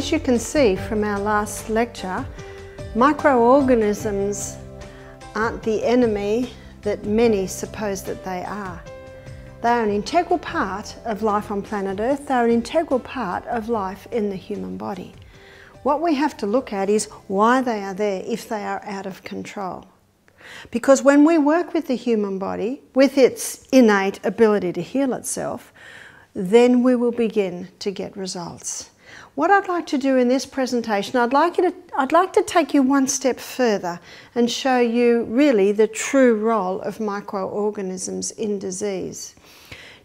As you can see from our last lecture, microorganisms aren't the enemy that many suppose that they are. They are an integral part of life on planet Earth. They are an integral part of life in the human body. What we have to look at is why they are there if they are out of control. Because when we work with the human body, with its innate ability to heal itself, then we will begin to get results. What I'd like to do in this presentation, I'd like to take you one step further and show you really the true role of microorganisms in disease.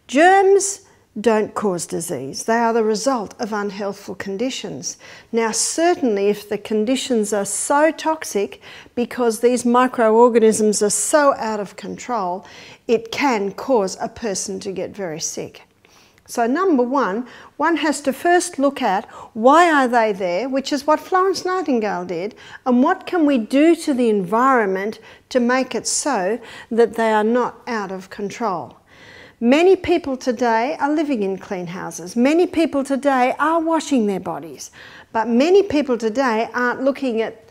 Germs don't cause disease. They are the result of unhealthful conditions. Now, certainly if the conditions are so toxic because these microorganisms are so out of control, it can cause a person to get very sick. So number one has to first look at why are they there, which is what Florence Nightingale did, and what can we do to the environment to make it so that they are not out of control. Many people today are living in clean houses. Many people today are washing their bodies, but many people today aren't looking at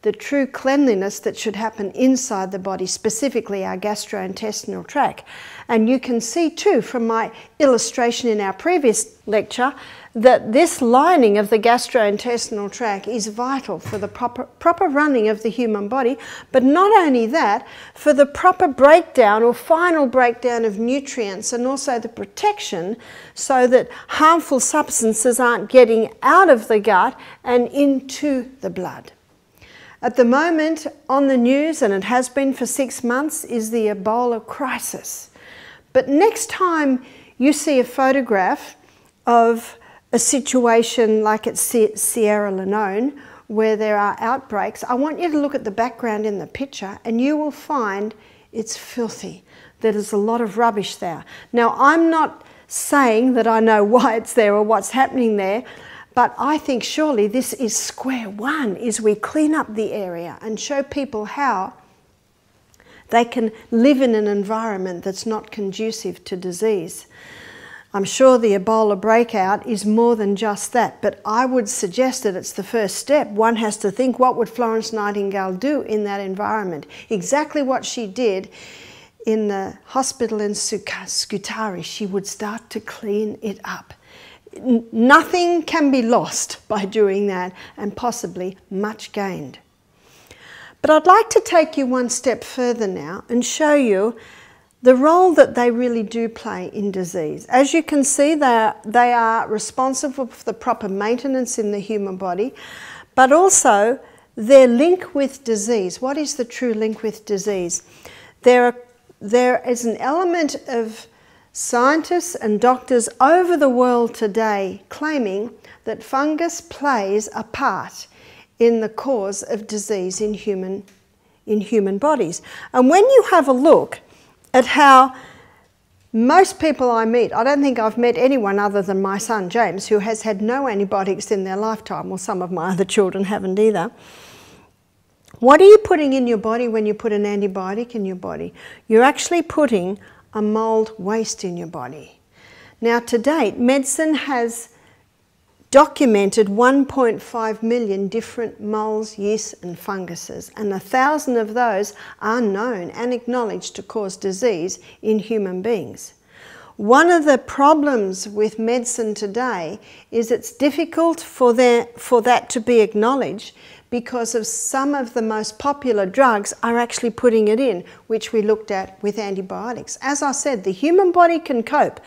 the true cleanliness that should happen inside the body, specifically our gastrointestinal tract. And you can see too from my illustration in our previous lecture that this lining of the gastrointestinal tract is vital for the proper running of the human body, but not only that, for the proper breakdown or final breakdown of nutrients and also the protection so that harmful substances aren't getting out of the gut and into the blood. At the moment on the news, and it has been for 6 months, is the Ebola crisis. But next time you see a photograph of a situation like at Sierra Leone where there are outbreaks, I want you to look at the background in the picture and you will find it's filthy. There's a lot of rubbish there. Now, I'm not saying that I know why it's there or what's happening there, but I think surely this is square one, is we clean up the area and show people how they can live in an environment that's not conducive to disease. I'm sure the Ebola breakout is more than just that, but I would suggest that it's the first step. One has to think, what would Florence Nightingale do in that environment? Exactly what she did in the hospital in Scutari. She would start to clean it up. Nothing can be lost by doing that, and possibly much gained. But I'd like to take you one step further now and show you the role that they really do play in disease. As you can see, they are responsible for the proper maintenance in the human body, but also their link with disease. What is the true link with disease? There is an element of scientists and doctors over the world today claiming that fungus plays a part in the cause of disease in human bodies. And when you have a look at how most people I meet, I don't think I've met anyone other than my son James who has had no antibiotics in their lifetime, or some of my other children haven't either. What are you putting in your body when you put an antibiotic in your body? You're actually putting a mould waste in your body. Now, to date, medicine has documented 1.5 million different molds, yeasts and funguses, and 1,000 of those are known and acknowledged to cause disease in human beings. One of the problems with medicine today is it's difficult for that to be acknowledged because of some of the most popular drugs are actually putting it in, which we looked at with antibiotics. As I said, the human body can cope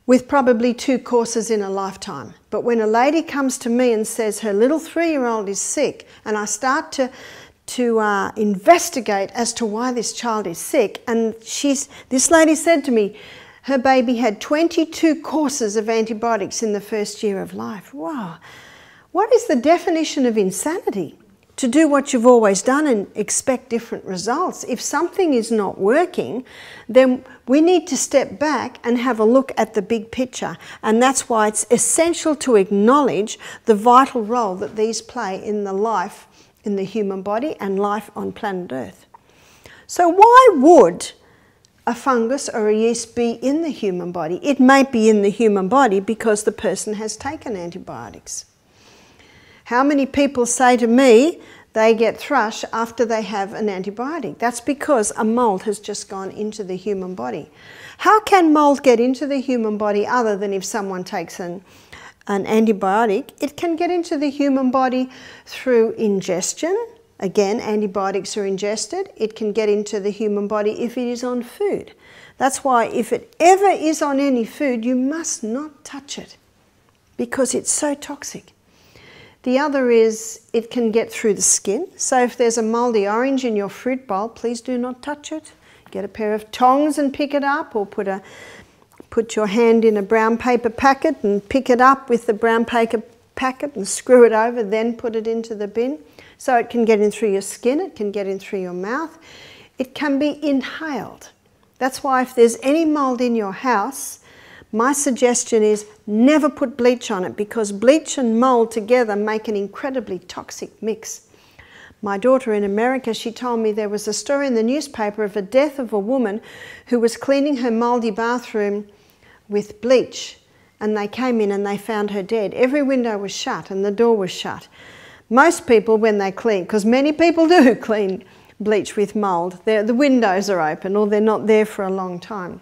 with probably 2 courses in a lifetime. But when a lady comes to me and says her little 3-year-old is sick, and I start to investigate as to why this child is sick, and this lady said to me, her baby had 22 courses of antibiotics in the first year of life. Wow. What is the definition of insanity? To do what you've always done and expect different results. If something is not working, then we need to step back and have a look at the big picture. And that's why it's essential to acknowledge the vital role that these play in the life in the human body and life on planet Earth. So why would a fungus or a yeast be in the human body? It may be in the human body because the person has taken antibiotics. How many people say to me they get thrush after they have an antibiotic? That's because a mould has just gone into the human body. How can mould get into the human body other than if someone takes an antibiotic? It can get into the human body through ingestion. Again, antibiotics are ingested. It can get into the human body if it is on food. That's why if it ever is on any food, you must not touch it because it's so toxic. The other is it can get through the skin. So if there's a mouldy orange in your fruit bowl, please do not touch it. Get a pair of tongs and pick it up, or put your hand in a brown paper packet and pick it up with the brown paper packet and screw it over, then put it into the bin. So it can get in through your skin, it can get in through your mouth. It can be inhaled. That's why if there's any mould in your house, my suggestion is never put bleach on it, because bleach and mould together make an incredibly toxic mix. My daughter in America, she told me there was a story in the newspaper of a death of a woman who was cleaning her mouldy bathroom with bleach, and they came in and they found her dead. Every window was shut and the door was shut. Most people, when they clean, because many people do clean bleach with mould, the windows are open or they're not there for a long time.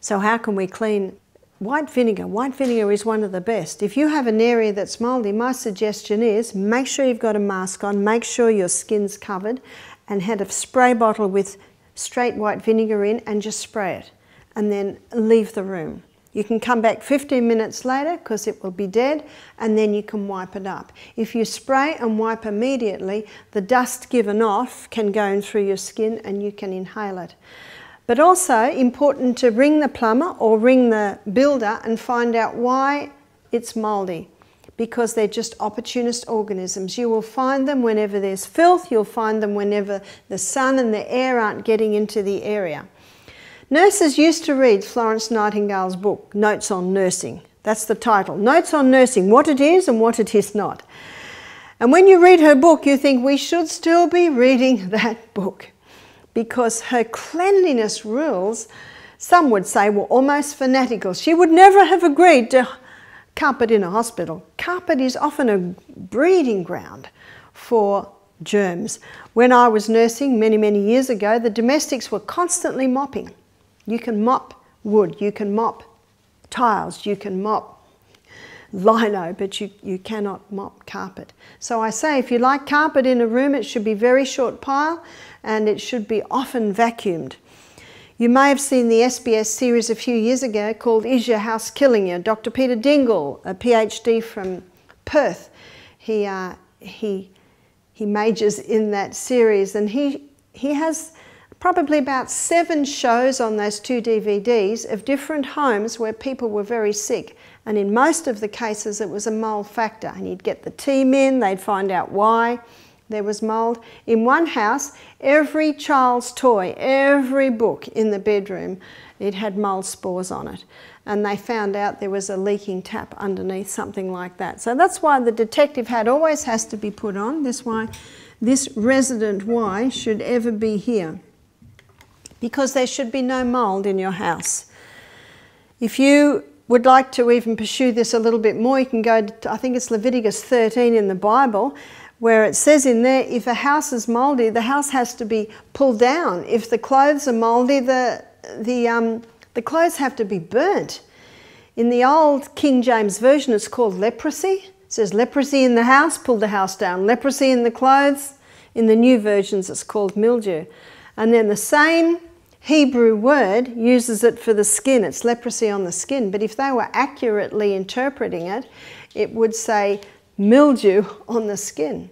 So how can we clean? White vinegar. White vinegar is one of the best. If you have an area that's mouldy, my suggestion is make sure you've got a mask on, make sure your skin's covered, and have a spray bottle with straight white vinegar in and just spray it, and then leave the room. You can come back 15 minutes later because it will be dead, and then you can wipe it up. If you spray and wipe immediately, the dust given off can go in through your skin and you can inhale it. But also important to ring the plumber or ring the builder and find out why it's mouldy, because they're just opportunist organisms. You will find them whenever there's filth, you'll find them whenever the sun and the air aren't getting into the area. Nurses used to read Florence Nightingale's book, Notes on Nursing. That's the title, Notes on Nursing, what it is and what it is not. And when you read her book, you think we should still be reading that book, because her cleanliness rules, some would say, were almost fanatical. She would never have agreed to carpet in a hospital. Carpet is often a breeding ground for germs. When I was nursing many, many years ago, the domestics were constantly mopping. You can mop wood, you can mop tiles, you can mop lino, but you cannot mop carpet. So I say if you like carpet in a room, it should be very short pile and it should be often vacuumed. You may have seen the SBS series a few years ago called Is Your House Killing You? Dr. Peter Dingle, a PhD from Perth, he majors in that series, and he has probably about 7 shows on those 2 DVDs of different homes where people were very sick. And in most of the cases it was a mould factor, and he'd get the team in, they'd find out why there was mould. In one house, every child's toy, every book in the bedroom, it had mould spores on it. And they found out there was a leaking tap underneath, something like that. So that's why the detective hat always has to be put on. That's why this resident Y should ever be here, because there should be no mould in your house. If you would like to even pursue this a little bit more, you can go to, I think it's Leviticus 13 in the Bible, where it says in there, if a house is mouldy, the house has to be pulled down. If the clothes are mouldy, the clothes have to be burnt. In the old King James Version, it's called leprosy. It says leprosy in the house, pull the house down. Leprosy in the clothes. In the new versions, it's called mildew. And then the same Hebrew word uses it for the skin. It's leprosy on the skin. But if they were accurately interpreting it, it would say mildew on the skin.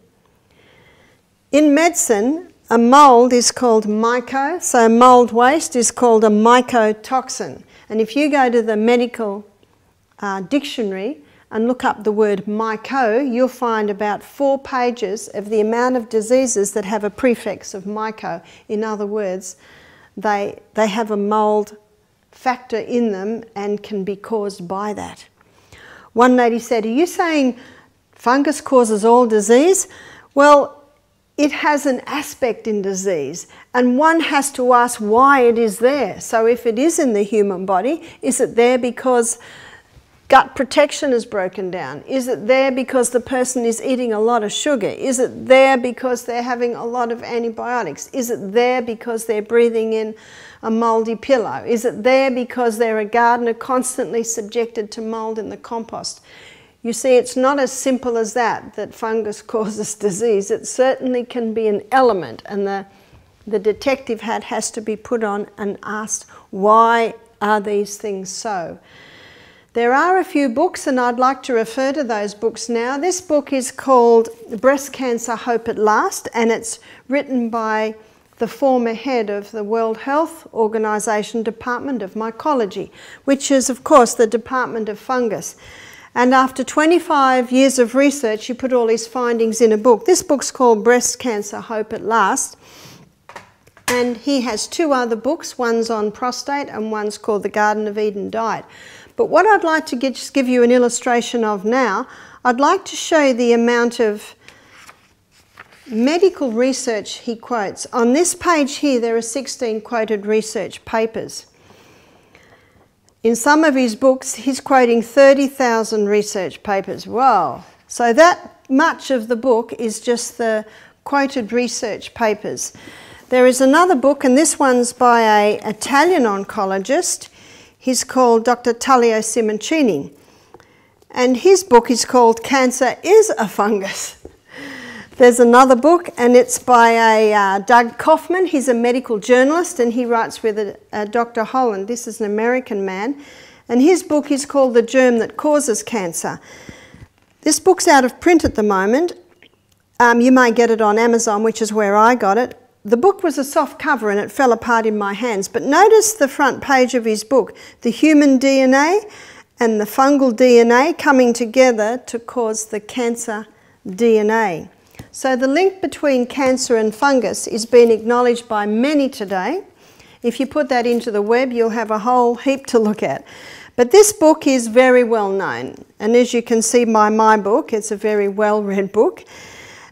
In medicine, a mould is called myco, so mould waste is called a mycotoxin. And if you go to the medical dictionary and look up the word myco, you'll find about 4 pages of the amount of diseases that have a prefix of myco. In other words, they have a mould factor in them and can be caused by that. One lady said, "Are you saying fungus causes all disease?" Well, it has an aspect in disease, and one has to ask why it is there. So if it is in the human body, is it there because gut protection is broken down? Is it there because the person is eating a lot of sugar? Is it there because they're having a lot of antibiotics? Is it there because they're breathing in a mouldy pillow? Is it there because they're a gardener constantly subjected to mould in the compost? You see, it's not as simple as that fungus causes disease. It certainly can be an element, and the detective hat has to be put on and asked, why are these things so? There are a few books, and I'd like to refer to those books now. This book is called Breast Cancer, Hope at Last, and it's written by the former head of the World Health Organization Department of Mycology, which is, of course, the Department of Fungus. And after 25 years of research, you put all his findings in a book. This book's called Breast Cancer, Hope at Last. And he has two other books. One's on prostate and one's called The Garden of Eden Diet. But what I'd like to just give you an illustration of now, I'd like to show you the amount of medical research he quotes. On this page here, there are 16 quoted research papers. In some of his books, he's quoting 30,000 research papers. Wow! So that much of the book is just the quoted research papers. There is another book, and this one's by an Italian oncologist. He's called Dr. Tullio Simoncini. And his book is called Cancer is a Fungus. There's another book, and it's by a Doug Kaufman. He's a medical journalist, and he writes with Dr. Holland. This is an American man. And his book is called The Germ That Causes Cancer. This book's out of print at the moment. You may get it on Amazon, which is where I got it. The book was a soft cover and it fell apart in my hands. But notice the front page of his book, the human DNA and the fungal DNA coming together to cause the cancer DNA. So the link between cancer and fungus is being acknowledged by many today. If you put that into the web, you'll have a whole heap to look at. But this book is very well known. And as you can see by my book, it's a very well-read book.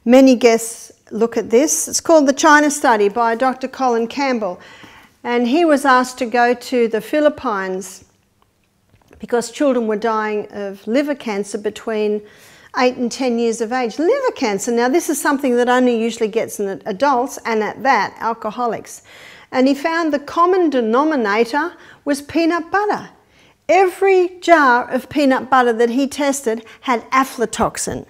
Many guests look at this. It's called The China Study by Dr. Colin Campbell. And he was asked to go to the Philippines because children were dying of liver cancer between 8 and 10 years of age. Liver cancer, now this is something that only usually gets in adults, and at that, alcoholics. And he found the common denominator was peanut butter. Every jar of peanut butter that he tested had aflatoxin.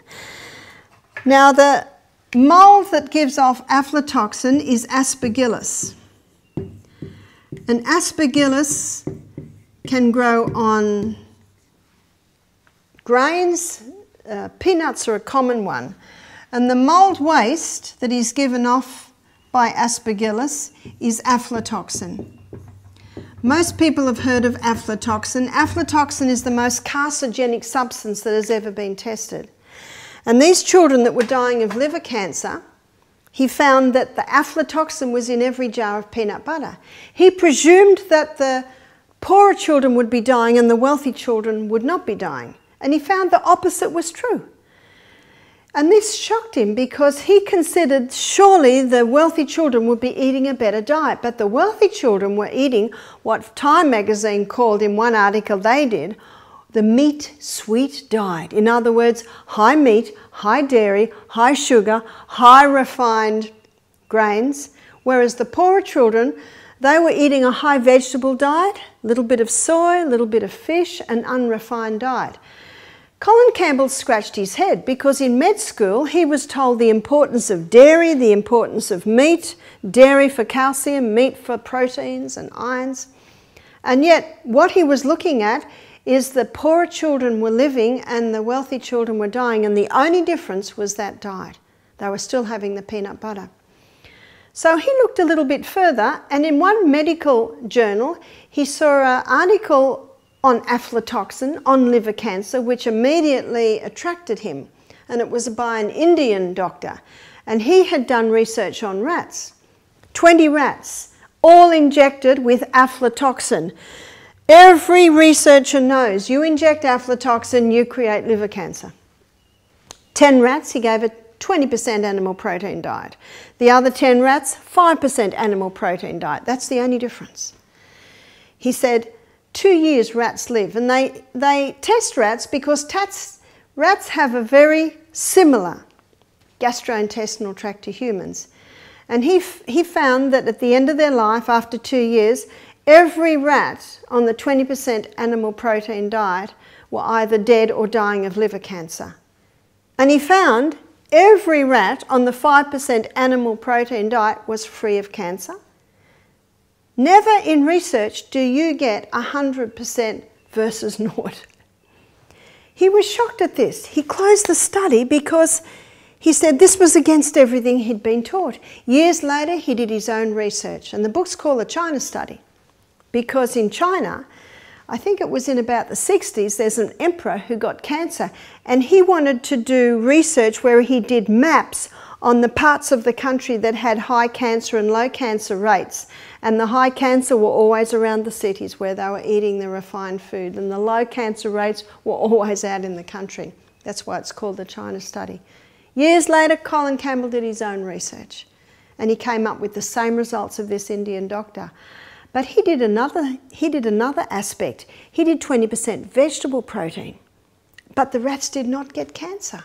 Now the mould that gives off aflatoxin is aspergillus. And aspergillus can grow on grains. Peanuts are a common one. And the mould waste that is given off by aspergillus is aflatoxin. Most people have heard of aflatoxin. Aflatoxin is the most carcinogenic substance that has ever been tested. And these children that were dying of liver cancer, he found that the aflatoxin was in every jar of peanut butter. He presumed that the poorer children would be dying and the wealthy children would not be dying. And he found the opposite was true. And this shocked him because he considered surely the wealthy children would be eating a better diet. But the wealthy children were eating what Time magazine called in one article they did, the meat sweet diet. In other words, high meat, high dairy, high sugar, high refined grains. Whereas the poorer children, they were eating a high vegetable diet, a little bit of soy, a little bit of fish, an unrefined diet. Colin Campbell scratched his head because in med school he was told the importance of dairy, the importance of meat, dairy for calcium, meat for proteins and ions. And yet what he was looking at is the poorer children were living and the wealthy children were dying, and the only difference was that diet. They were still having the peanut butter. So he looked a little bit further, and in one medical journal he saw an article on aflatoxin, on liver cancer, which immediately attracted him. And it was by an Indian doctor. And he had done research on rats. 20 rats, all injected with aflatoxin. Every researcher knows you inject aflatoxin, you create liver cancer. 10 rats, he gave a 20% animal protein diet. The other 10 rats, 5% animal protein diet. That's the only difference. He said, 2 years rats live. And they test rats because rats have a very similar gastrointestinal tract to humans. And he found that at the end of their life, after 2 years, every rat on the 20% animal protein diet were either dead or dying of liver cancer. And he found every rat on the 5% animal protein diet was free of cancer. Never in research do you get 100% versus naught. He was shocked at this. He closed the study because he said this was against everything he'd been taught. Years later, he did his own research, and the book's called The China Study, because in China, I think it was in about the 60s, there's an emperor who got cancer, and he wanted to do research where he did maps on the parts of the country that had high cancer and low cancer rates. And the high cancer were always around the cities where they were eating the refined food, and the low cancer rates were always out in the country. That's why it's called the China Study. Years later, Colin Campbell did his own research, and he came up with the same results of this Indian doctor. But he did another aspect. He did 20% vegetable protein, but the rats did not get cancer.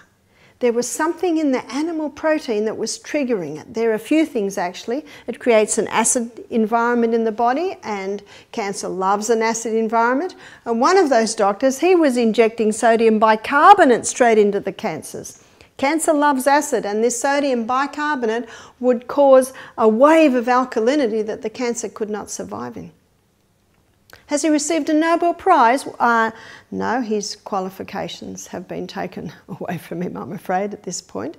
There was something in the animal protein that was triggering it. There are a few things actually. It creates an acid environment in the body, and cancer loves an acid environment. And one of those doctors, he was injecting sodium bicarbonate straight into the cancers. Cancer loves acid, and this sodium bicarbonate would cause a wave of alkalinity that the cancer could not survive in. Has he received a Nobel Prize? No, his qualifications have been taken away from him, I'm afraid, at this point.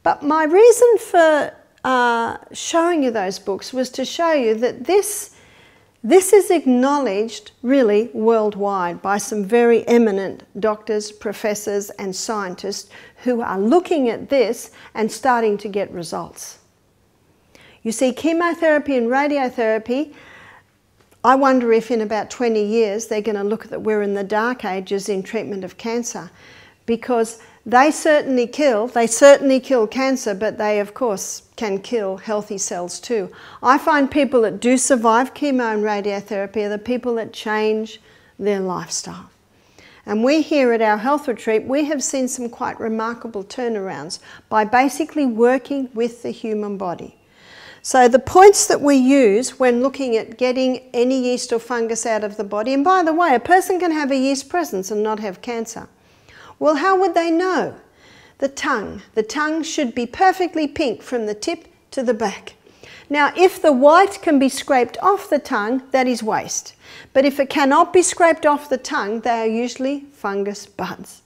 But my reason for showing you those books was to show you that this is acknowledged really worldwide by some very eminent doctors, professors and scientists who are looking at this and starting to get results. You see, chemotherapy and radiotherapy, I wonder if in about 20 years they're going to look at that we're in the dark ages in treatment of cancer, because they certainly kill cancer, but they of course can kill healthy cells too. I find people that do survive chemo and radiotherapy are the people that change their lifestyle. And we here at our health retreat, we have seen some quite remarkable turnarounds by basically working with the human body. So the points that we use when looking at getting any yeast or fungus out of the body, and by the way, a person can have a yeast presence and not have cancer. Well, how would they know? The tongue. The tongue should be perfectly pink from the tip to the back. Now, if the white can be scraped off the tongue, that is waste. But if it cannot be scraped off the tongue, they are usually fungus buds.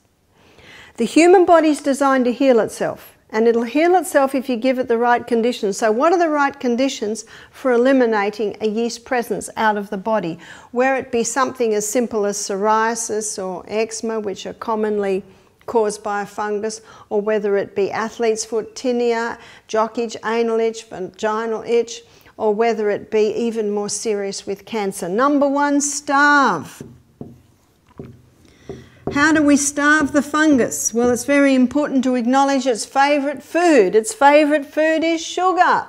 The human body is designed to heal itself, and it'll heal itself if you give it the right conditions. So what are the right conditions for eliminating a yeast presence out of the body? Where it be something as simple as psoriasis or eczema, which are commonly caused by a fungus, or whether it be athlete's foot, tinea, jock itch, anal itch, vaginal itch, or whether it be even more serious with cancer. Number one, starve. How do we starve the fungus? Well, it's very important to acknowledge its favourite food. Its favourite food is sugar.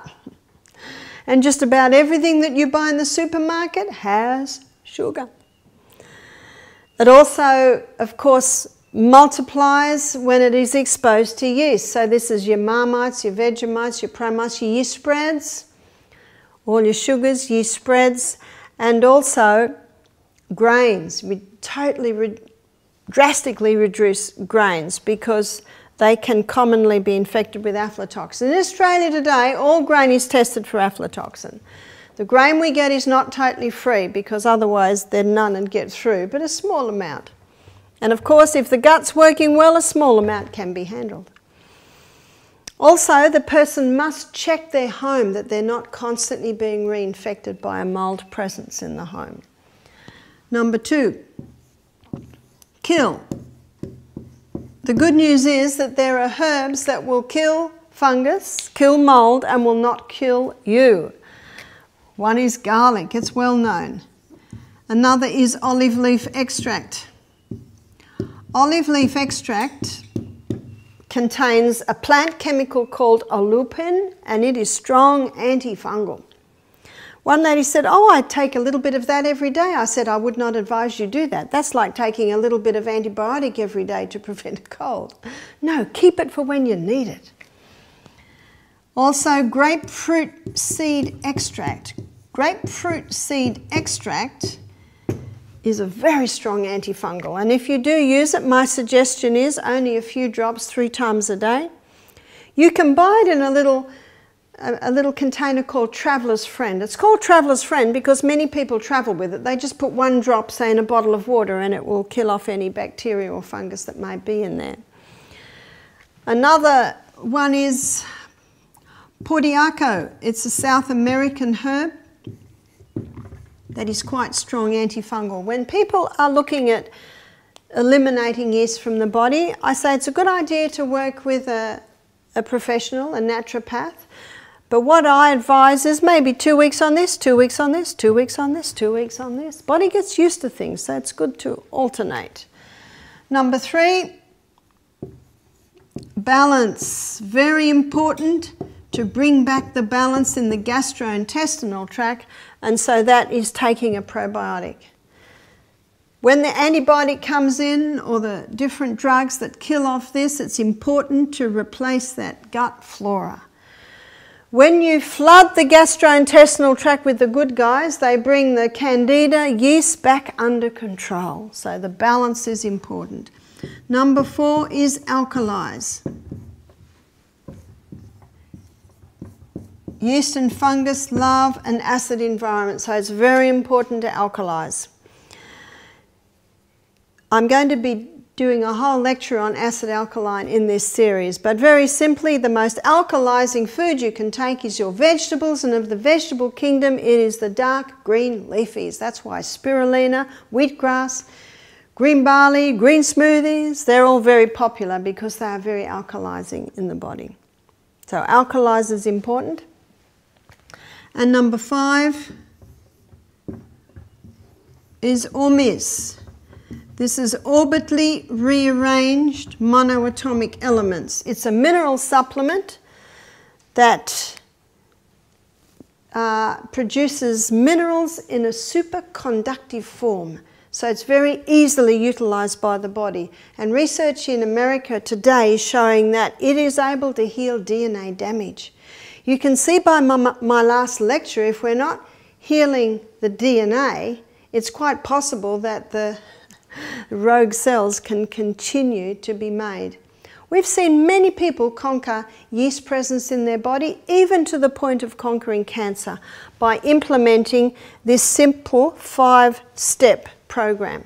And just about everything that you buy in the supermarket has sugar. It also, of course, multiplies when it is exposed to yeast. So this is your Marmites, your Vegemites, your Promites, your yeast spreads, all your sugars, yeast spreads, and also grains. We drastically reduce grains because they can commonly be infected with aflatoxin. In Australia today, all grain is tested for aflatoxin. The grain we get is not totally free because otherwise then none would get through, but a small amount. And of course, if the gut's working well, a small amount can be handled. Also, the person must check their home that they're not constantly being reinfected by a mould presence in the home. Number two, kill. The good news is that there are herbs that will kill fungus, kill mould, and will not kill you. One is garlic, it's well known. Another is olive leaf extract. Olive leaf extract contains a plant chemical called oleucin, and it is strong antifungal. One lady said, oh, I take a little bit of that every day. I said, I would not advise you do that. That's like taking a little bit of antibiotic every day to prevent a cold. No, keep it for when you need it. Also, grapefruit seed extract. Grapefruit seed extract is a very strong antifungal, and if you do use it, my suggestion is only a few drops 3 times a day. You can buy it in a little container called Traveller's Friend. It's called Traveller's Friend because many people travel with it. They just put 1 drop, say, in a bottle of water, and it will kill off any bacteria or fungus that may be in there. Another one is Portiaco. It's a South American herb that is quite strong antifungal. When people are looking at eliminating yeast from the body, I say it's a good idea to work with a professional, a naturopath. But what I advise is maybe 2 weeks on this, 2 weeks on this, 2 weeks on this, 2 weeks on this. Body gets used to things, so it's good to alternate. Number 3, balance. Very important to bring back the balance in the gastrointestinal tract, and so that is taking a probiotic. When the antibiotic comes in, or the different drugs that kill off this, it's important to replace that gut flora. When you flood the gastrointestinal tract with the good guys, they bring the candida yeast back under control. So the balance is important. Number 4 is alkalize. Yeast and fungus love an acid environment, so it's very important to alkalize. I'm going to be doing a whole lecture on acid alkaline in this series, but very simply, the most alkalizing food you can take is your vegetables, and of the vegetable kingdom, it is the dark green leafies. That's why spirulina, wheatgrass, green barley, green smoothies, they're all very popular because they are very alkalizing in the body. So alkalize is important. And number 5 is ormis. This is orbitally rearranged monoatomic elements. It's a mineral supplement that produces minerals in a superconductive form. So it's very easily utilized by the body. And research in America today is showing that it is able to heal DNA damage. You can see by my last lecture, if we're not healing the DNA, it's quite possible that the rogue cells can continue to be made. We've seen many people conquer yeast presence in their body, even to the point of conquering cancer, by implementing this simple 5-step program.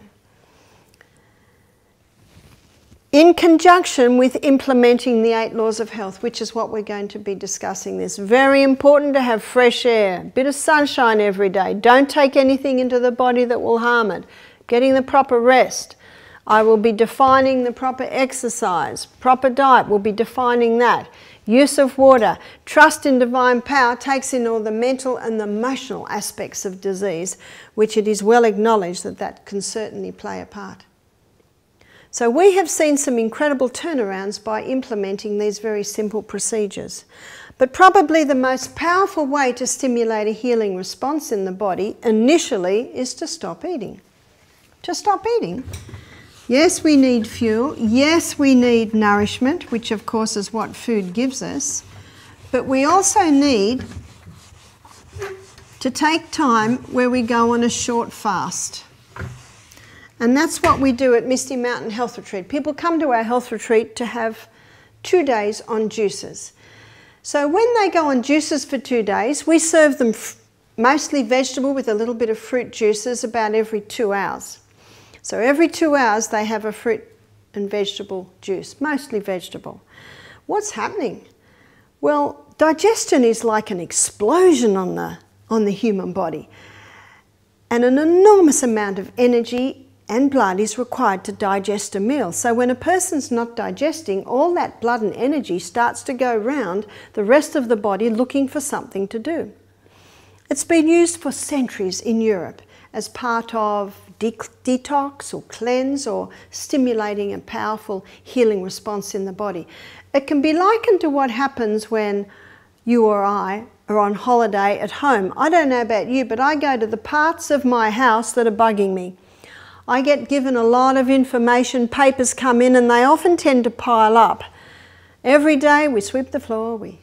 In conjunction with implementing the 8 laws of health, which is what we're going to be discussing this. Very important to have fresh air, a bit of sunshine every day. Don't take anything into the body that will harm it. Getting the proper rest. I will be defining the proper exercise. Proper diet, will be defining that. Use of water. Trust in divine power takes in all the mental and the emotional aspects of disease, which it is well acknowledged that that can certainly play a part. So we have seen some incredible turnarounds by implementing these very simple procedures. But probably the most powerful way to stimulate a healing response in the body initially is to stop eating. To stop eating. Yes, we need fuel. Yes, we need nourishment, which of course is what food gives us. But we also need to take time where we go on a short fast. And that's what we do at Misty Mountain Health Retreat. People come to our health retreat to have 2 days on juices. So when they go on juices for 2 days, we serve them mostly vegetable with a little bit of fruit juices about every 2 hours. So every 2 hours they have a fruit and vegetable juice, mostly vegetable. What's happening? Well, digestion is like an explosion on the human body. And an enormous amount of energy and blood is required to digest a meal. So when a person's not digesting, all that blood and energy starts to go round the rest of the body looking for something to do. It's been used for centuries in Europe as part of detox or cleanse or stimulating a powerful healing response in the body. It can be likened to what happens when you or I are on holiday at home. I don't know about you, but I go to the parts of my house that are bugging me. I get given a lot of information, papers come in, and they often tend to pile up. Every day we sweep the floor, we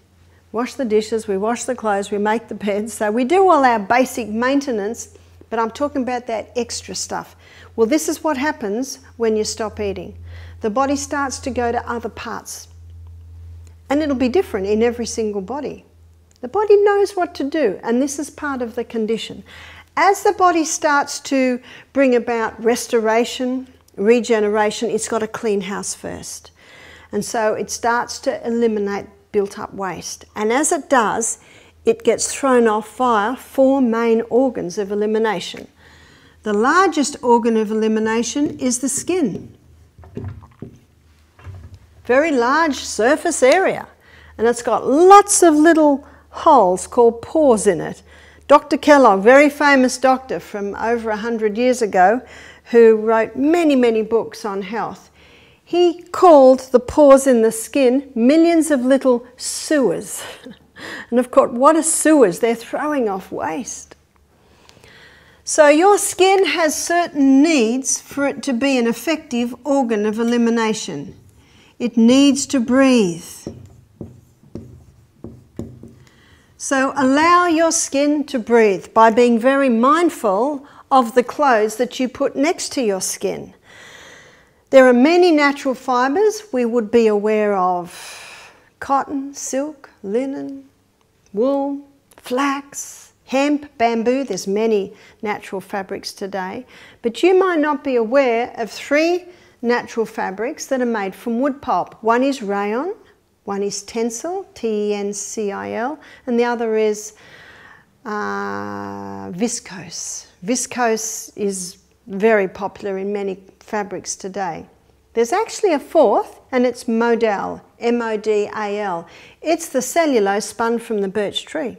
wash the dishes, we wash the clothes, we make the beds. So we do all our basic maintenance, but I'm talking about that extra stuff. Well, this is what happens when you stop eating. The body starts to go to other parts, and it'll be different in every single body. The body knows what to do, and this is part of the condition. As the body starts to bring about restoration, regeneration, it's got to clean house first. And so it starts to eliminate built-up waste. And as it does, it gets thrown off via 4 main organs of elimination. The largest organ of elimination is the skin. Very large surface area. And it's got lots of little holes called pores in it. Dr. Kellogg, very famous doctor from over 100 years ago, who wrote many, many books on health, he called the pores in the skin millions of little sewers. And of course, what are sewers? They're throwing off waste. So your skin has certain needs for it to be an effective organ of elimination. It needs to breathe. So allow your skin to breathe by being very mindful of the clothes that you put next to your skin. There are many natural fibres we would be aware of: cotton, silk, linen, wool, flax, hemp, bamboo. There's many natural fabrics today, but you might not be aware of 3 natural fabrics that are made from wood pulp. One is rayon, one is tencel, T-E-N-C-I-L, and the other is viscose. Viscose is very popular in many fabrics today. There's actually a 4th, and it's modal, M-O-D-A-L. It's the cellulose spun from the birch tree.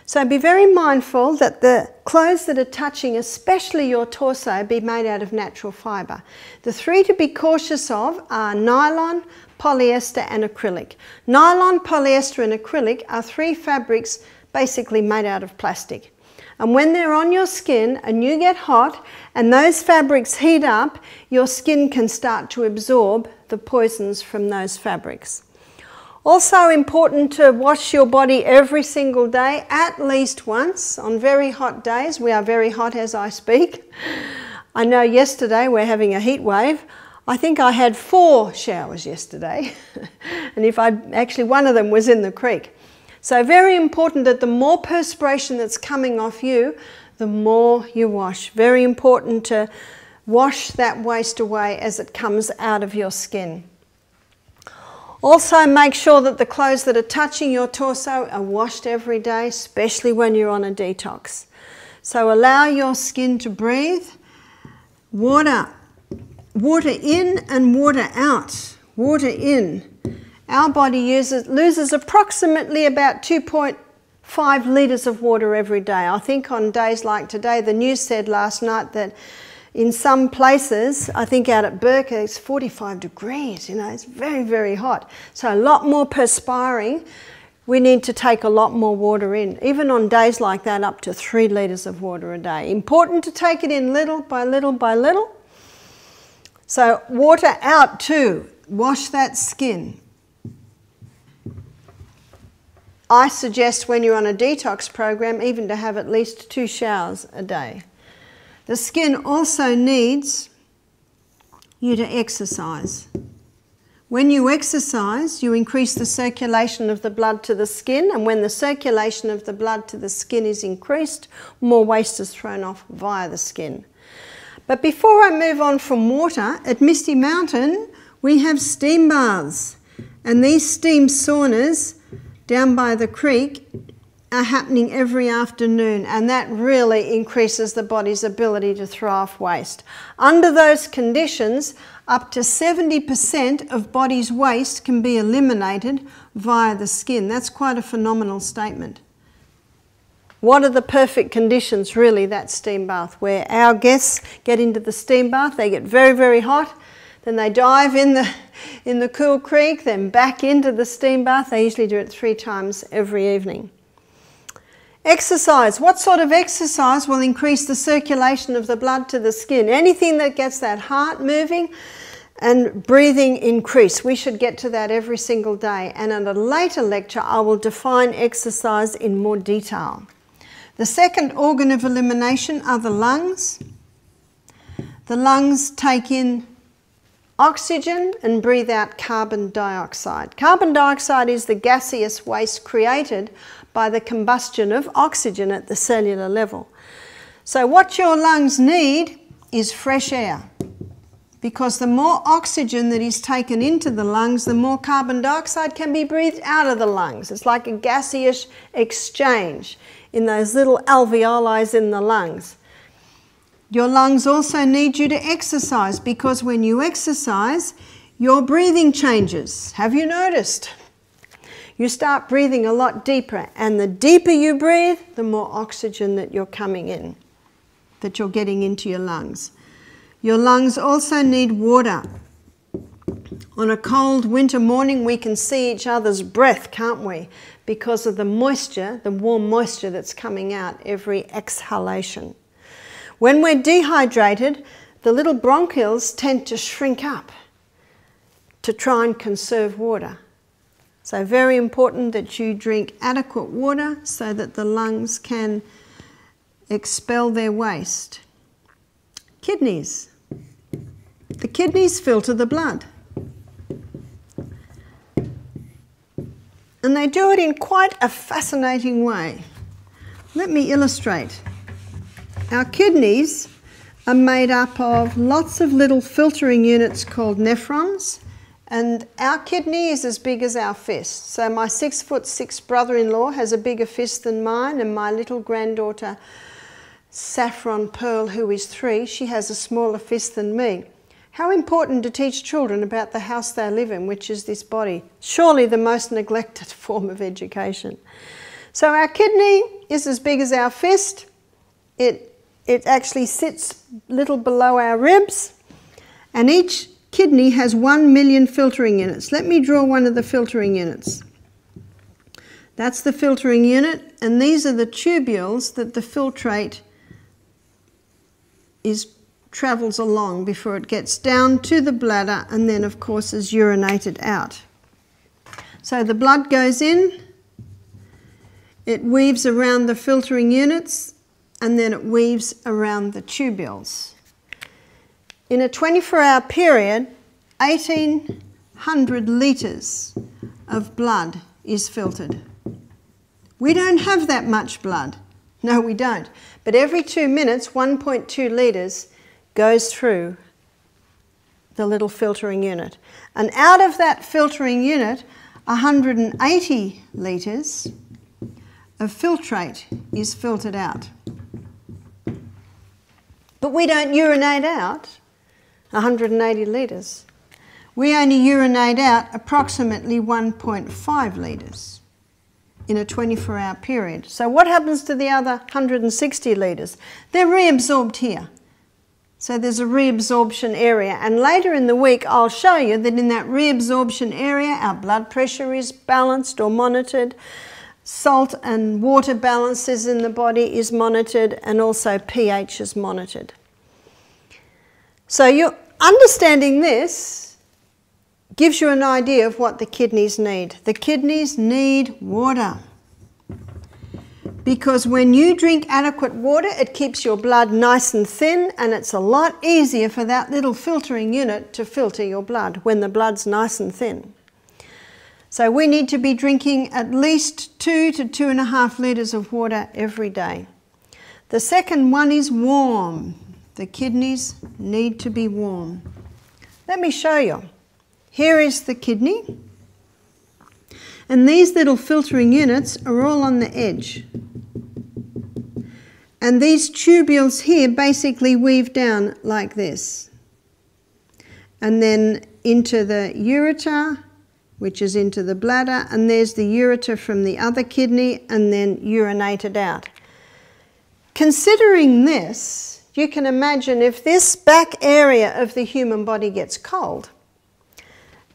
So be very mindful that the clothes that are touching, especially your torso, be made out of natural fibre. The 3 to be cautious of are nylon, polyester and acrylic. Nylon, polyester and acrylic are 3 fabrics basically made out of plastic. And when they're on your skin and you get hot and those fabrics heat up, your skin can start to absorb the poisons from those fabrics. Also important to wash your body every single day, at least once. On very hot days, we are very hot as I speak. I know yesterday we're having a heat wave. I think I had 4 showers yesterday, and actually one of them was in the creek. So very important that the more perspiration that's coming off you, the more you wash. Very important to wash that waste away as it comes out of your skin. Also make sure that the clothes that are touching your torso are washed every day, especially when you're on a detox. So allow your skin to breathe. Water in and water out. Water in. Our body loses approximately about 2.5 litres of water every day. I think on days like today, the news said last night that in some places, I think out at Burka, it's 45 degrees, you know, it's very, very hot. So a lot more perspiring. We need to take a lot more water in. Even on days like that, up to 3 litres of water a day. Important to take it in little by little by little. So water out too. Wash that skin. I suggest when you're on a detox program even to have at least 2 showers a day. The skin also needs you to exercise. When you exercise, you increase the circulation of the blood to the skin, and when the circulation of the blood to the skin is increased, more waste is thrown off via the skin. But before I move on from water, at Misty Mountain we have steam baths, and these steam saunas down by the creek are happening every afternoon, and that really increases the body's ability to throw off waste. Under those conditions, up to 70% of body's waste can be eliminated via the skin. That's quite a phenomenal statement. What are the perfect conditions, really, that steam bath, where our guests get into the steam bath, they get very, very hot, then they dive in the cool creek, then back into the steam bath. They usually do it 3 times every evening. Exercise. What sort of exercise will increase the circulation of the blood to the skin? Anything that gets that heart moving and breathing increase. We should get to that every single day. And in a later lecture, I will define exercise in more detail. The second organ of elimination are the lungs. The lungs take in oxygen and breathe out carbon dioxide. Carbon dioxide is the gaseous waste created by the combustion of oxygen at the cellular level. So what your lungs need is fresh air, because the more oxygen that is taken into the lungs, the more carbon dioxide can be breathed out of the lungs. It's like a gaseous exchange in those little alveoli in the lungs. Your lungs also need you to exercise, because when you exercise, your breathing changes. Have you noticed? You start breathing a lot deeper, and the deeper you breathe, the more oxygen that you're coming in, that you're getting into your lungs. Your lungs also need water. On a cold winter morning, we can see each other's breath, can't we? Because of the moisture, the warm moisture that's coming out every exhalation. When we're dehydrated, the little bronchioles tend to shrink up to try and conserve water. So very important that you drink adequate water so that the lungs can expel their waste. Kidneys. The kidneys filter the blood. And they do it in quite a fascinating way. Let me illustrate. Our kidneys are made up of lots of little filtering units called nephrons, and our kidney is as big as our fist. So my 6'6" brother-in-law has a bigger fist than mine, and my little granddaughter Saffron Pearl, who is 3, she has a smaller fist than me. How important to teach children about the house they live in, which is this body. Surely the most neglected form of education. So our kidney is as big as our fist. It actually sits a little below our ribs, and each kidney has 1 million filtering units. Let me draw one of the filtering units. That's the filtering unit, and these are the tubules that the filtrate travels along before it gets down to the bladder and then of course is urinated out. So the blood goes in, it weaves around the filtering units, and then it weaves around the tubules. In a 24-hour period, 1,800 litres of blood is filtered. We don't have that much blood. No, we don't. But every 2 minutes, 1.2 litres goes through the little filtering unit. And out of that filtering unit, 180 litres of filtrate is filtered out. But we don't urinate out 180 litres. We only urinate out approximately 1.5 litres in a 24-hour period. So what happens to the other 160 litres? They're reabsorbed here. So there's a reabsorption area, and later in the week I'll show you that in that reabsorption area our blood pressure is balanced or monitored, salt and water balances in the body is monitored, and also pH is monitored. So you're understanding this gives you an idea of what the kidneys need. The kidneys need water, because when you drink adequate water, it keeps your blood nice and thin, and it's a lot easier for that little filtering unit to filter your blood when the blood's nice and thin. So we need to be drinking at least 2 to 2.5 litres of water every day. The second one is warm. The kidneys need to be warm. Let me show you. Here is the kidney, and these little filtering units are all on the edge. And these tubules here basically weave down like this, and then into the ureter, which is into the bladder, and there's the ureter from the other kidney, and then urinated out. Considering this, you can imagine if this back area of the human body gets cold,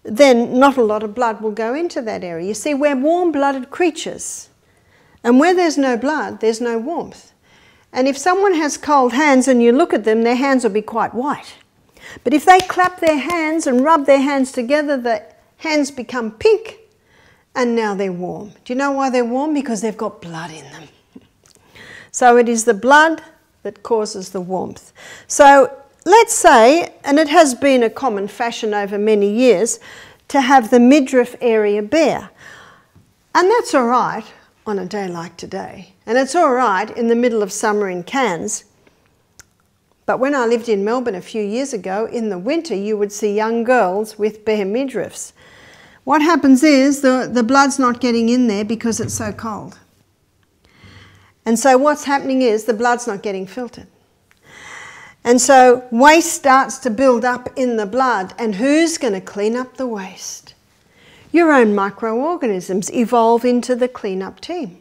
then not a lot of blood will go into that area. You see, we're warm-blooded creatures. And where there's no blood, there's no warmth. And if someone has cold hands and you look at them, their hands will be quite white. But if they clap their hands and rub their hands together, the hands become pink and now they're warm. Do you know why they're warm? Because they've got blood in them. So it is the blood that causes the warmth. So let's say, and it has been a common fashion over many years, to have the midriff area bare. And that's all right on a day like today. And it's all right in the middle of summer in Cairns. But when I lived in Melbourne a few years ago, in the winter you would see young girls with bare midriffs. What happens is the blood's not getting in there because it's so cold. And so what's happening is the blood's not getting filtered. And so waste starts to build up in the blood. And who's going to clean up the waste? Your own microorganisms evolve into the clean-up team.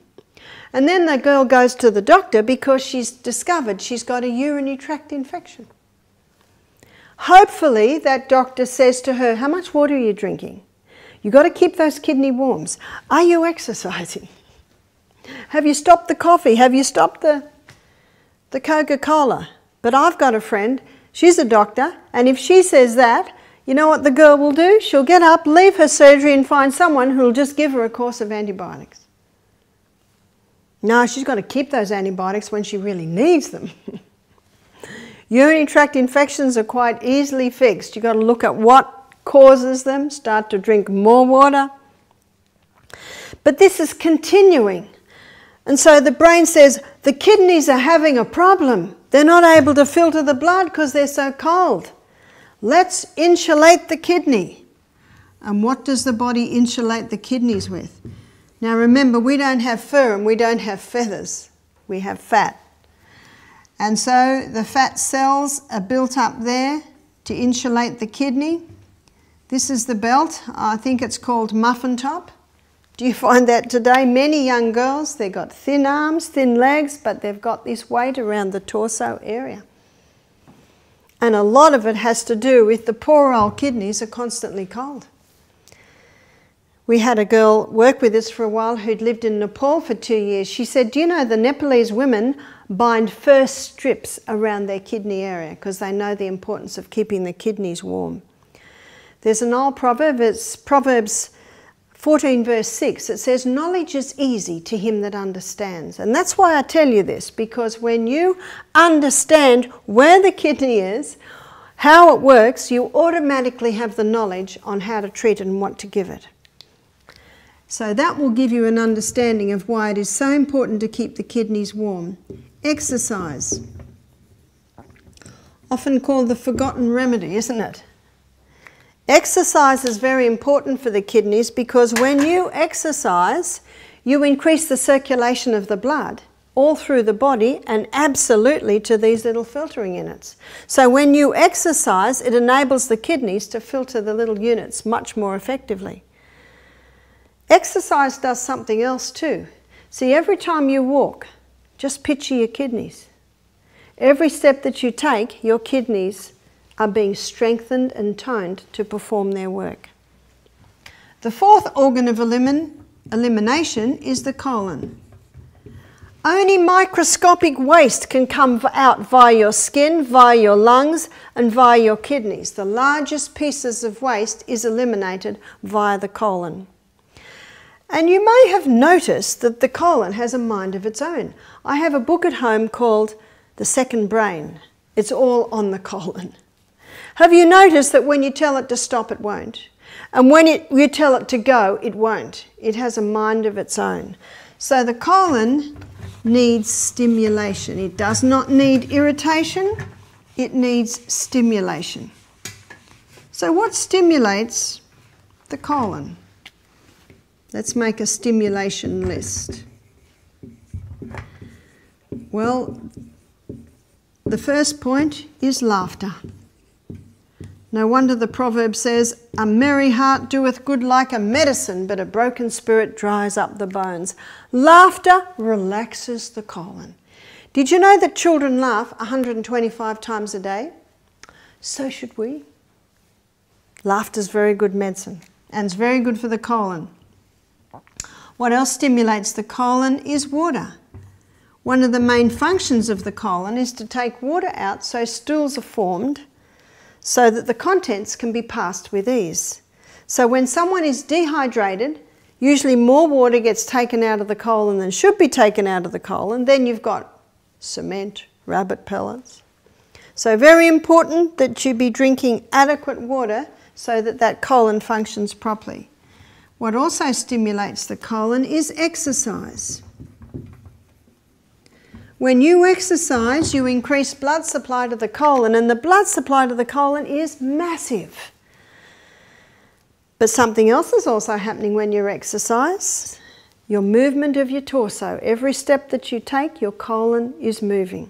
And then the girl goes to the doctor because she's discovered she's got a urinary tract infection. Hopefully that doctor says to her, how much water are you drinking? You've got to keep those kidney warms. Are you exercising? Have you stopped the coffee? Have you stopped the Coca-Cola? But I've got a friend, she's a doctor, and if she says that, you know what the girl will do? She'll get up, leave her surgery and find someone who'll just give her a course of antibiotics. No, she's got to keep those antibiotics when she really needs them. Urinary tract infections are quite easily fixed. You've got to look at what causes them, start to drink more water. But this is continuing. And so the brain says, the kidneys are having a problem. They're not able to filter the blood because they're so cold. Let's insulate the kidney. And what does the body insulate the kidneys with? Now remember, we don't have fur and we don't have feathers. We have fat. And so the fat cells are built up there to insulate the kidney. This is the belt. I think it's called muffin top. Do you find that today? Many young girls, they've got thin arms, thin legs, but they've got this weight around the torso area. And a lot of it has to do with the poor old kidneys are constantly cold. We had a girl work with us for a while who'd lived in Nepal for 2 years. She said, do you know the Nepalese women bind fur strips around their kidney area because they know the importance of keeping the kidneys warm. There's an old proverb, it's Proverbs 14 verse 6, it says, knowledge is easy to him that understands. And that's why I tell you this, because when you understand where the kidney is, how it works, you automatically have the knowledge on how to treat it and what to give it. So that will give you an understanding of why it is so important to keep the kidneys warm. Exercise. Often called the forgotten remedy, isn't it? Exercise is very important for the kidneys because when you exercise, you increase the circulation of the blood all through the body and absolutely to these little filtering units. So when you exercise, it enables the kidneys to filter the little units much more effectively. Exercise does something else too. See, every time you walk, just picture your kidneys. Every step that you take, your kidneys are being strengthened and toned to perform their work. The fourth organ of elimination is the colon. Only microscopic waste can come out via your skin, via your lungs, and via your kidneys. The largest pieces of waste is eliminated via the colon. And you may have noticed that the colon has a mind of its own. I have a book at home called The Second Brain. It's all on the colon. Have you noticed that when you tell it to stop, it won't? And when you tell it to go, it won't. It has a mind of its own. So the colon needs stimulation. It does not need irritation. It needs stimulation. So what stimulates the colon? Let's make a stimulation list. Well, the first point is laughter. No wonder the proverb says, a merry heart doeth good like a medicine, but a broken spirit dries up the bones. Laughter relaxes the colon. Did you know that children laugh 125 times a day? So should we. Laughter is very good medicine, and it's very good for the colon. What else stimulates the colon is water. One of the main functions of the colon is to take water out so stools are formed so that the contents can be passed with ease. So when someone is dehydrated, usually more water gets taken out of the colon than should be taken out of the colon. Then you've got cement, rabbit pellets. So very important that you be drinking adequate water so that that colon functions properly. What also stimulates the colon is exercise. When you exercise, you increase blood supply to the colon, and the blood supply to the colon is massive. But something else is also happening when you exercise. Your movement of your torso. Every step that you take, your colon is moving.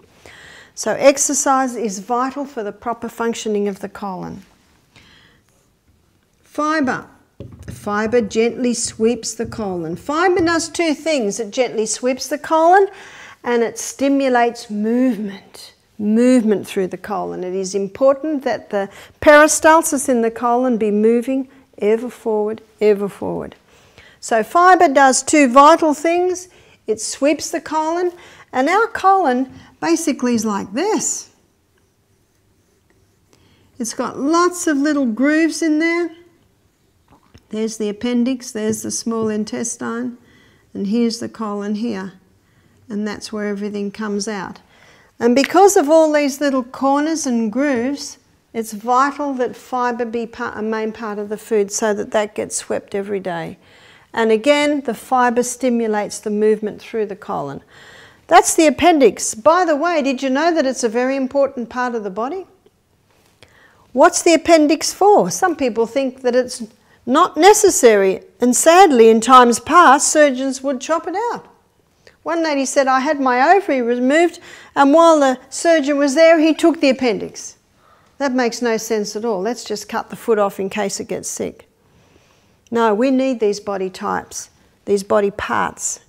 So exercise is vital for the proper functioning of the colon. Fibre. Fibre gently sweeps the colon. Fibre does two things. It gently sweeps the colon and it stimulates movement through the colon. It is important that the peristalsis in the colon be moving ever forward, ever forward. So fibre does two vital things. It sweeps the colon, and our colon basically is like this. It's got lots of little grooves in there. There's the appendix, there's the small intestine, and here's the colon here. And that's where everything comes out. And because of all these little corners and grooves, it's vital that fibre be a main part of the food so that that gets swept every day. And again, the fibre stimulates the movement through the colon. That's the appendix. By the way, did you know that it's a very important part of the body? What's the appendix for? Some people think that it's not necessary, and sadly in times past surgeons would chop it out. One lady said, I had my ovary removed and while the surgeon was there he took the appendix. That makes no sense at all. Let's just cut the foot off in case it gets sick. No, we need these body types, these body parts.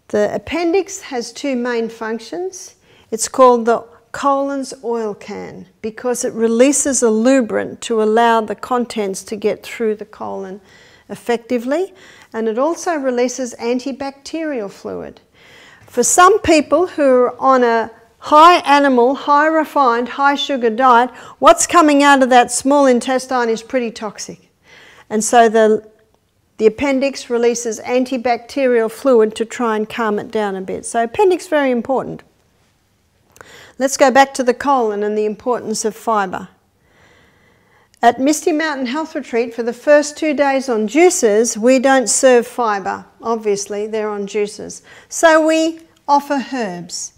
The appendix has two main functions. It's called the colon's oil can because it releases a lubricant to allow the contents to get through the colon effectively, and it also releases antibacterial fluid. For some people who are on a high animal, high refined, high sugar diet, what's coming out of that small intestine is pretty toxic. And so the appendix releases antibacterial fluid to try and calm it down a bit. So appendix is very important. Let's go back to the colon and the importance of fibre. At Misty Mountain Health Retreat, for the first 2 days on juices, we don't serve fibre. Obviously, they're on juices. So we offer herbs.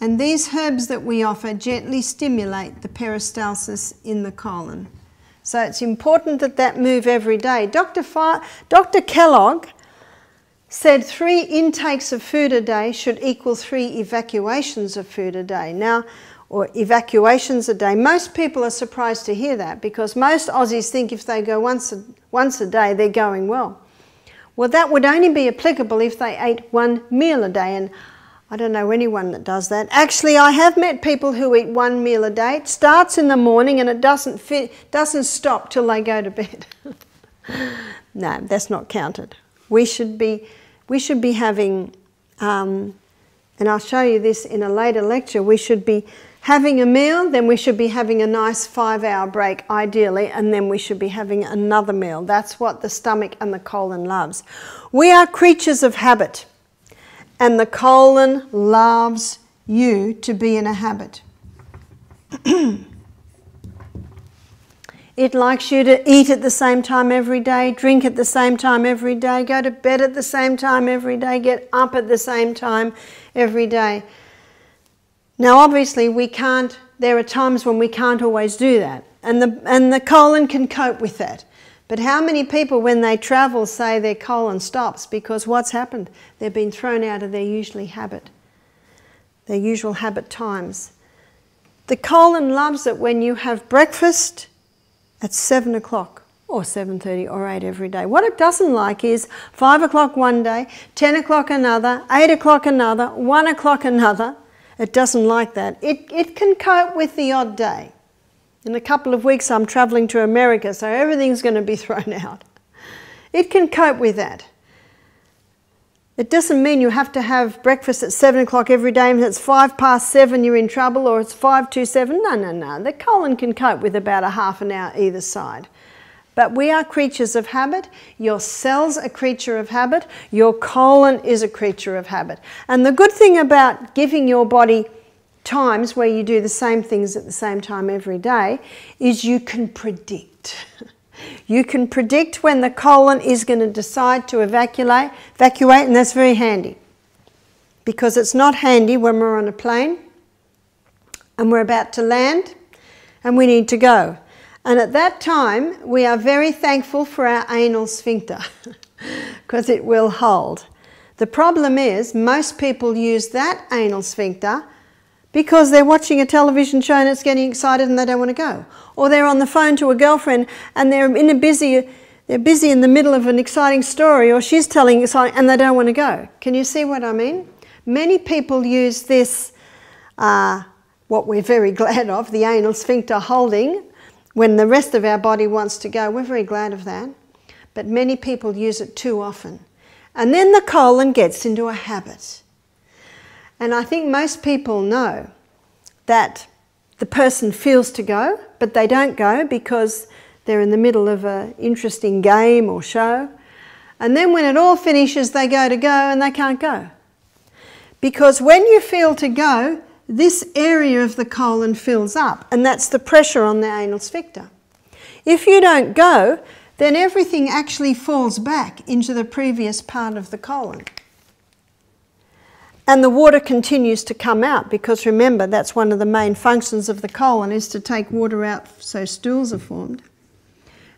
And these herbs that we offer gently stimulate the peristalsis in the colon. So it's important that that move every day. Dr. Kellogg said 3 intakes of food a day should equal 3 evacuations of food a day. Now, or evacuations a day. Most people are surprised to hear that because most Aussies think if they go once a day, they're going well. Well, that would only be applicable if they ate 1 meal a day, and I don't know anyone that does that. Actually, I have met people who eat 1 meal a day. It starts in the morning and it doesn't stop till they go to bed. No, that's not counted. We should be having, and I'll show you this in a later lecture, we should be having a meal, then we should be having a nice 5-hour break ideally, and then we should be having another meal. That's what the stomach and the colon loves. We are creatures of habit, and the colon loves you to be in a habit. It likes you to eat at the same time every day, drink at the same time every day, go to bed at the same time every day, get up at the same time every day. Now obviously there are times when we can't always do that, and the colon can cope with that. But how many people when they travel say their colon stops because what's happened? They've been thrown out of their usual habit times. The colon loves it when you have breakfast at 7 o'clock or 7:30 or 8 every day. What it doesn't like is 5 o'clock one day, 10 o'clock another, 8 o'clock another, 1 o'clock another. It doesn't like that. It can cope with the odd day. In a couple of weeks I'm travelling to America, so everything's going to be thrown out. It can cope with that. It doesn't mean you have to have breakfast at 7 o'clock every day, and if it's 7:05 you're in trouble, or it's 5:27. No. The colon can cope with about a half an hour either side. But we are creatures of habit. Your cell's a creature of habit. Your colon is a creature of habit. And the good thing about giving your body times where you do the same things at the same time every day is you can predict. You can predict when the colon is going to decide to evacuate, and that's very handy. Because it's not handy when we're on a plane and we're about to land and we need to go. And at that time, we are very thankful for our anal sphincter because it will hold. The problem is most people use that anal sphincter because they're watching a television show and it's getting excited and they don't want to go. Or they're on the phone to a girlfriend and they're busy in the middle of an exciting story, or she's telling something and they don't want to go. Can you see what I mean? Many people use this, what we're very glad of, the anal sphincter holding, when the rest of our body wants to go. We're very glad of that. But many people use it too often. And then the colon gets into a habit. And I think most people know that the person feels to go, but they don't go because they're in the middle of an interesting game or show. And then when it all finishes, they go to go and they can't go. Because when you feel to go, this area of the colon fills up, and that's the pressure on the anal sphincter. If you don't go, then everything actually falls back into the previous part of the colon. And the water continues to come out, because remember, that's one of the main functions of the colon, is to take water out so stools are formed.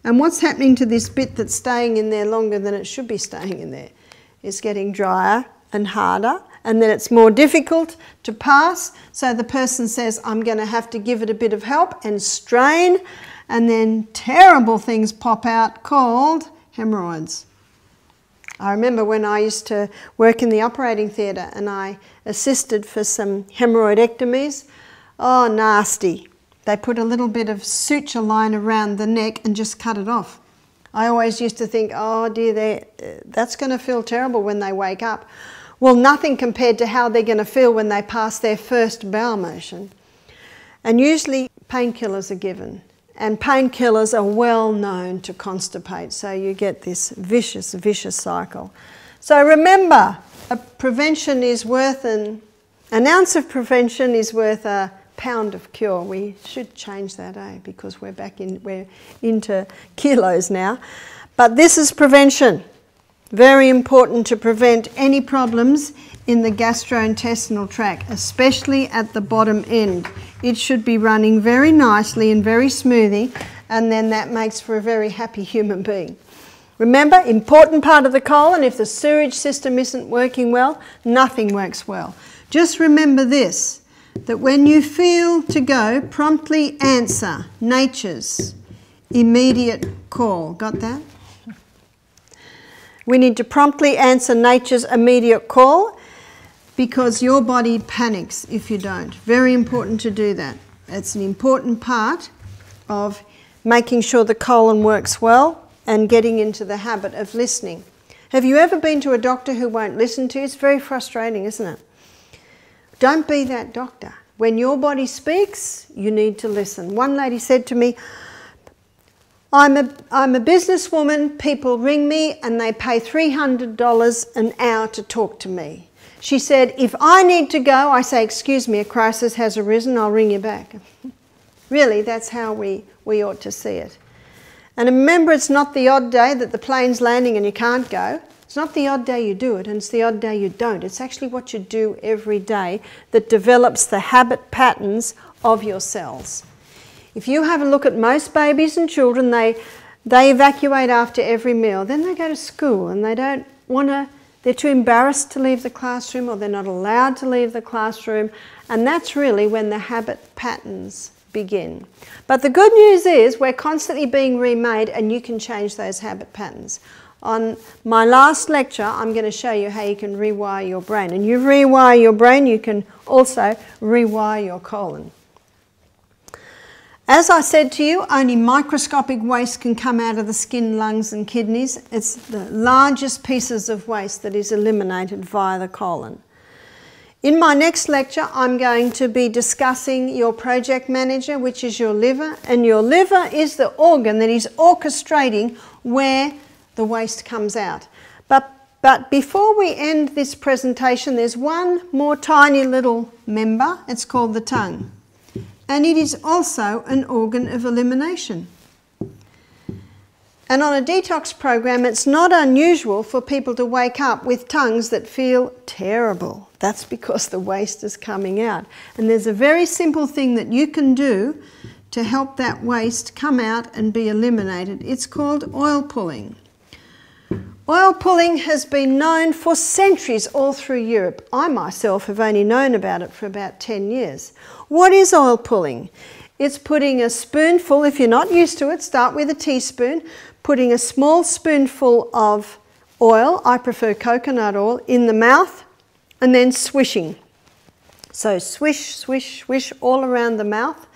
And what's happening to this bit that's staying in there longer than it should be staying in there? It's getting drier and harder, and then it's more difficult to pass. So the person says, I'm going to have to give it a bit of help and strain, and then terrible things pop out called hemorrhoids. I remember when I used to work in the operating theatre and I assisted for some hemorrhoidectomies. Oh, nasty. They put a little bit of suture line around the neck and just cut it off. I always used to think, oh dear, that's going to feel terrible when they wake up. Well, nothing compared to how they're going to feel when they pass their first bowel motion. And usually painkillers are given. And painkillers are well known to constipate, so you get this vicious, vicious cycle. So remember, prevention is worth an ounce of prevention is worth a pound of cure. We should change that, because we're into kilos now. But this is prevention. Very important to prevent any problems in the gastrointestinal tract, especially at the bottom end. It should be running very nicely and very smoothly, and then that makes for a very happy human being. Remember, important part of the colon, if the sewage system isn't working well, nothing works well. Just remember this, that when you feel to go, promptly answer nature's immediate call. Got that? We need to promptly answer nature's immediate call, because your body panics if you don't. Very important to do that. It's an important part of making sure the colon works well and getting into the habit of listening. Have you ever been to a doctor who won't listen to you? It's very frustrating, isn't it? Don't be that doctor. When your body speaks, you need to listen. One lady said to me, I'm a businesswoman, people ring me and they pay $300 an hour to talk to me. She said, if I need to go, I say, excuse me, a crisis has arisen, I'll ring you back. Really, that's how we ought to see it. And remember, it's not the odd day that the plane's landing and you can't go. It's not the odd day you do it, and it's the odd day you don't. It's actually what you do every day that develops the habit patterns of your cells. If you have a look at most babies and children, they evacuate after every meal. Then they go to school and they don't want to. They're too embarrassed to leave the classroom, or they're not allowed to leave the classroom, and that's really when the habit patterns begin. But the good news is we're constantly being remade, and you can change those habit patterns. On my last lecture, I'm going to show you how you can rewire your brain. And you rewire your brain, you can also rewire your colon. As I said to you, only microscopic waste can come out of the skin, lungs and kidneys. It's the largest pieces of waste that is eliminated via the colon. In my next lecture, I'm going to be discussing your project manager, which is your liver, and your liver is the organ that is orchestrating where the waste comes out. But before we end this presentation, there's one more tiny little member. It's called the tongue. And it is also an organ of elimination. And on a detox program, it's not unusual for people to wake up with tongues that feel terrible. That's because the waste is coming out. And there's a very simple thing that you can do to help that waste come out and be eliminated. It's called oil pulling. Oil pulling has been known for centuries all through Europe. I myself have only known about it for about 10 years. What is oil pulling? It's putting a spoonful, if you're not used to it, start with a teaspoon, putting a small spoonful of oil, I prefer coconut oil, in the mouth and then swishing. So swish, swish, swish all around the mouth,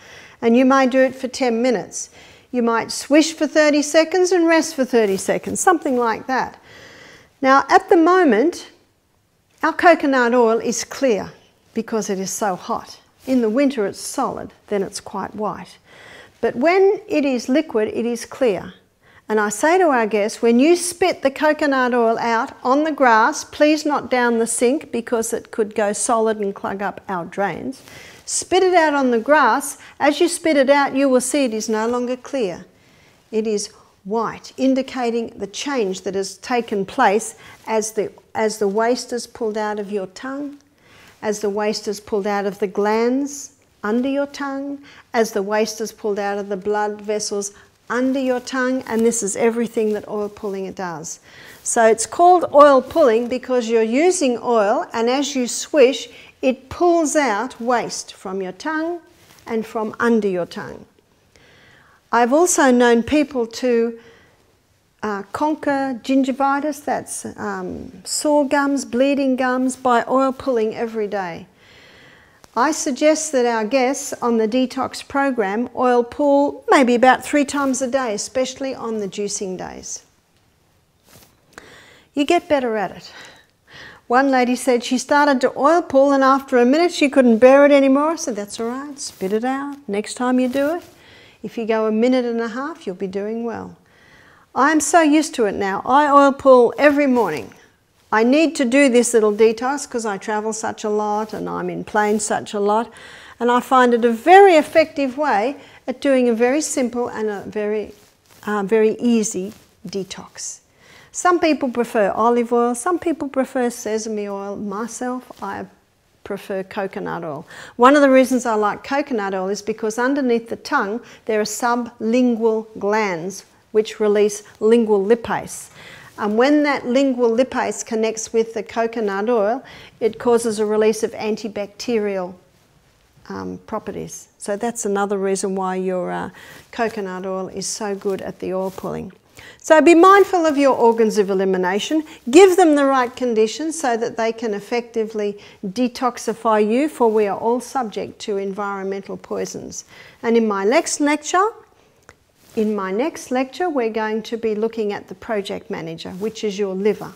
and you may do it for 10 minutes. You might swish for 30 seconds and rest for 30 seconds, something like that. Now, at the moment, our coconut oil is clear because it is so hot. In the winter, it's solid, then it's quite white. But when it is liquid, it is clear. And I say to our guests, when you spit the coconut oil out on the grass, please not down the sink because it could go solid and clog up our drains. Spit it out on the grass. As you spit it out, you will see it is no longer clear. It is white, indicating the change that has taken place as the waste is pulled out of your tongue, as the waste is pulled out of the glands under your tongue, as the waste is pulled out of the blood vessels under your tongue, and this is everything that oil pulling does. So it's called oil pulling because you're using oil, and as you swish, it pulls out waste from your tongue and from under your tongue. I've also known people to conquer gingivitis, that's sore gums, bleeding gums, by oil pulling every day. I suggest that our guests on the detox program oil pull maybe about 3 times a day, especially on the juicing days. You get better at it. One lady said she started to oil pull and after a minute she couldn't bear it anymore. I said, that's all right, spit it out. Next time you do it, if you go 1.5 minutes, you'll be doing well. I'm so used to it now. I oil pull every morning. I need to do this little detox because I travel such a lot and I'm in planes such a lot, and I find it a very effective way at doing a very simple and a very easy detox. Some people prefer olive oil, some people prefer sesame oil. Myself, I prefer coconut oil. One of the reasons I like coconut oil is because underneath the tongue there are sublingual glands which release lingual lipase. And when that lingual lipase connects with the coconut oil, it causes a release of antibacterial properties. So that's another reason why your coconut oil is so good at the oil pulling. So be mindful of your organs of elimination. Give them the right conditions so that they can effectively detoxify you, for we are all subject to environmental poisons. And in my next lecture, we're going to be looking at the project manager, which is your liver.